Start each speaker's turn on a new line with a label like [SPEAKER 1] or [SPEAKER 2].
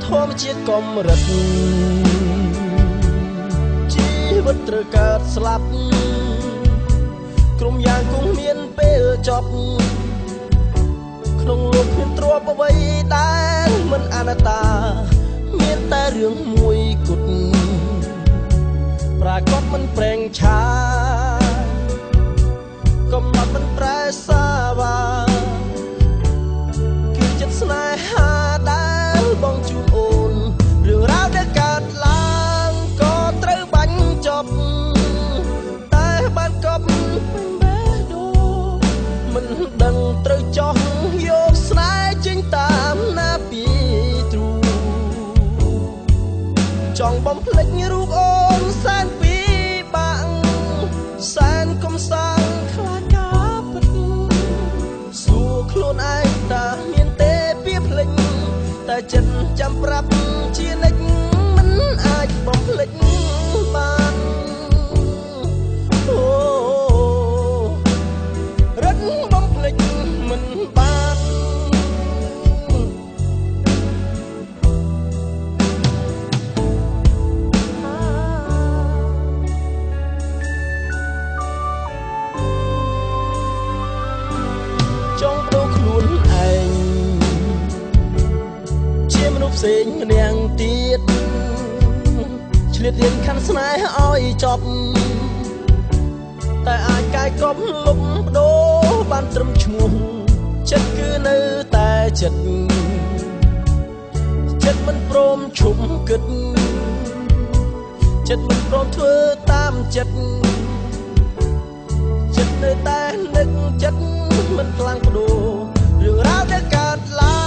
[SPEAKER 1] ធម្មជាតិកំរិតជីវិតត្រូវកើតស្លាប់ក្រុមយ៉ាងគង់មានពេលចប់ក្នុងលោកគ្មានទ្រព្យអ្វីដែលមិនអនត្តាមានតែរឿងមួយគត់ប្រាកដមិនប្រេងឆាកំណត់មិនប្រែសាវាគឺចិត្តស្នេហាដែលបងជូនអូនរឿងរ៉ាវដែលកើតឡើងក៏ត្រូវបាញ់ចប់តែបានកប់ពេញបេះដូងមិនដឹងត្រូវចោះយកស្នេហ៍ចេញតាមណាពីទ្រូចង់បំភ្លេចរូបអូនសែនពីបាក់សែនកំសាន្តខ្លាចការពិតសួរខ្លួនឯងតើមានទេពីភ្លេចតែចិត្តចាំប្រាប់ជានិច្ចមិនអាចបំភ្លេចបានអូរត់បំភ្លេចមិនបានចង់បដូរខ្លួនឯងជាមនុស្សផ្សេងម្នាក់ទៀតឆ្លៀតរៀនខាន់ស្នេហ៍ឲ្យចប់តែអាចកាយកប់លុបបដូរបានត្រឹមឈ្មោះចិត្តគឺនៅតែចិត្តមិនព្រមឈប់គិតចិត្តមិនព្រមធ្វើតាមចិត្តនៅតែនឹកចិត្តមិនខ្លាំងបដូររឿងរ៉ាវដែលកើតឡើង